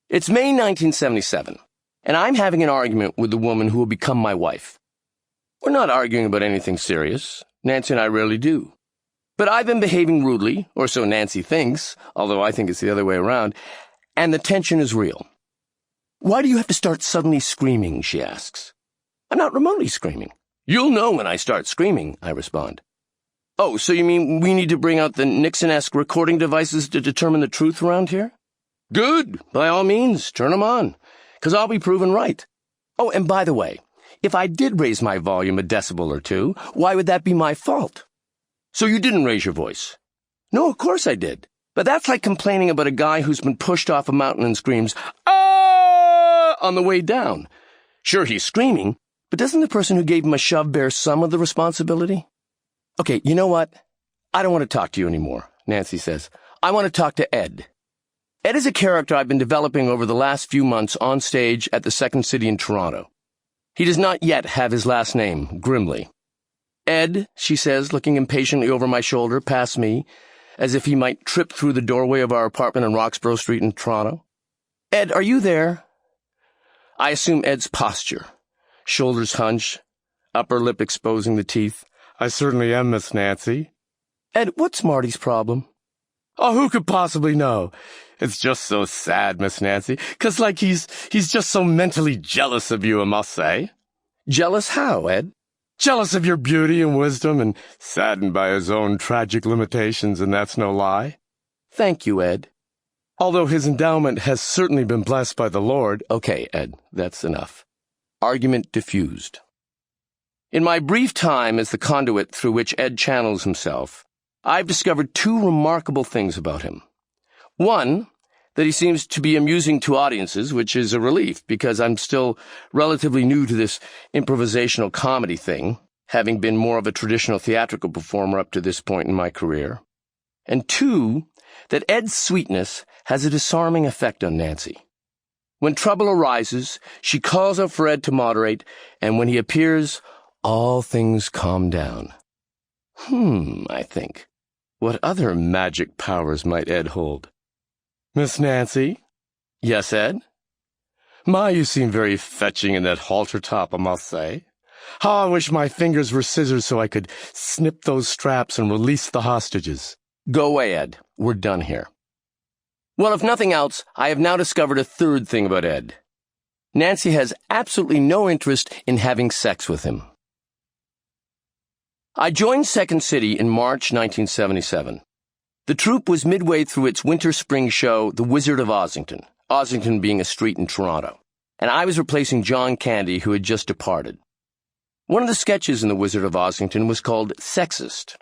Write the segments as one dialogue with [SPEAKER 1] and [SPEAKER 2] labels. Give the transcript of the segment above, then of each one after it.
[SPEAKER 1] It's May 1977, and I'm having an argument with the woman who will become my wife. We're not arguing about anything serious. Nancy and I rarely do. But I've been behaving rudely, or so Nancy thinks, although I think it's the other way around, and the tension is real. "Why do you have to start suddenly screaming?" she asks. "I'm not remotely screaming." "You'll know when I start screaming," I respond. "Oh, so you mean we need to bring out the Nixon-esque recording devices to determine the truth around here?" "Good. By all means, turn 'em on, 'cause I'll be proven right. Oh, and by the way, if I did raise my volume a decibel or two, why would that be my fault?" "So you didn't raise your voice?" "No, of course I did. But that's like complaining about a guy who's been pushed off a mountain and screams, 'Ah!' on the way down. Sure, he's screaming, but doesn't the person who gave him a shove bear some of the responsibility?" "Okay, you know what? I don't want to talk to you anymore," Nancy says. "I want to talk to Ed." Ed is a character I've been developing over the last few months on stage at the Second City in Toronto. He does not yet have his last name, Grimley. "Ed," she says, looking impatiently over my shoulder past me, as if he might trip through the doorway of our apartment on Roxborough Street in Toronto. "Ed, are you there?" I assume Ed's posture. Shoulders hunched, upper lip exposing the teeth. "I certainly am, Miss Nancy." "Ed, what's Marty's problem?" "Oh, who could possibly know? It's just so sad, Miss Nancy, 'cause like he's just so mentally jealous of you, I must say." "Jealous how, Ed?" "Jealous of your beauty and wisdom, and saddened by his own tragic limitations, and that's no lie." "Thank you, Ed." "Although his endowment has certainly been blessed by the Lord." "Okay, Ed, that's enough." Argument diffused. In my brief time as the conduit through which Ed channels himself, I've discovered two remarkable things about him. One, that he seems to be amusing to audiences, which is a relief because I'm still relatively new to this improvisational comedy thing, having been more of a traditional theatrical performer up to this point in my career. And two, that Ed's sweetness has a disarming effect on Nancy. When trouble arises, she calls out for Ed to moderate, and when he appears, all things calm down. I think. What other magic powers might Ed hold? "Miss Nancy?" "Yes, Ed?" "My, you seem very fetching in that halter top, I must say. How I wish my fingers were scissors so I could snip those straps and release the hostages." "Go away, Ed. We're done here." Well, if nothing else, I have now discovered a third thing about Ed. Nancy has absolutely no interest in having sex with him. I joined Second City in March 1977. The troupe was midway through its winter-spring show, The Wizard of Ossington, Ossington being a street in Toronto, and I was replacing John Candy, who had just departed. One of the sketches in The Wizard of Ossington was called Sexist.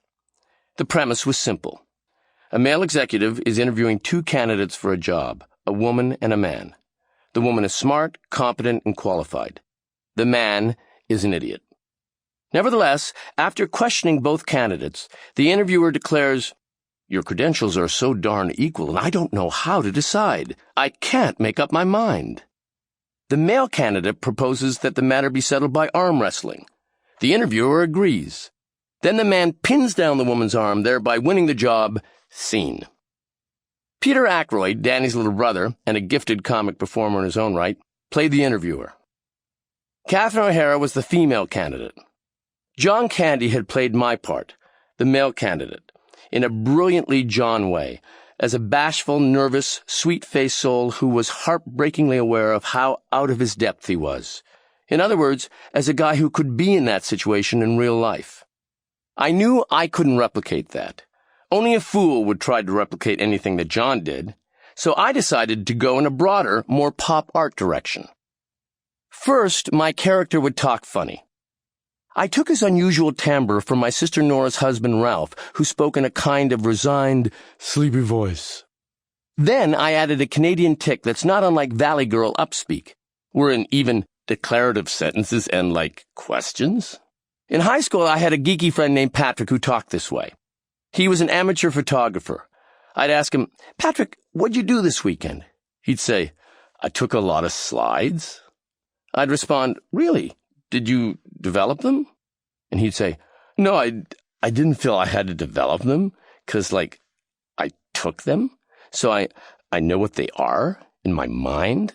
[SPEAKER 1] The premise was simple. A male executive is interviewing two candidates for a job, a woman and a man. The woman is smart, competent, and qualified. The man is an idiot. Nevertheless, after questioning both candidates, the interviewer declares, "Your credentials are so darn equal, and I don't know how to decide. I can't make up my mind." The male candidate proposes that the matter be settled by arm wrestling. The interviewer agrees. Then the man pins down the woman's arm, thereby winning the job. Scene. Peter Ackroyd, Danny's little brother, and a gifted comic performer in his own right, played the interviewer. Catherine O'Hara was the female candidate. John Candy had played my part, the male candidate, in a brilliantly John way, as a bashful, nervous, sweet-faced soul who was heartbreakingly aware of how out of his depth he was. In other words, as a guy who could be in that situation in real life. I knew I couldn't replicate that. Only a fool would try to replicate anything that John did, so I decided to go in a broader, more pop art direction. First, my character would talk funny. I took his unusual timbre from my sister Nora's husband Ralph, who spoke in a kind of resigned, sleepy voice. Then I added a Canadian tick that's not unlike Valley Girl upspeak, wherein even declarative sentences end like questions. In high school, I had a geeky friend named Patrick who talked this way. He was an amateur photographer. I'd ask him, "Patrick, what'd you do this weekend?" He'd say, "I took a lot of slides." I'd respond, "Really? Did you develop them?" And he'd say, "No, I didn't feel I had to develop them, 'cause, I took them, so I know what they are, In my mind?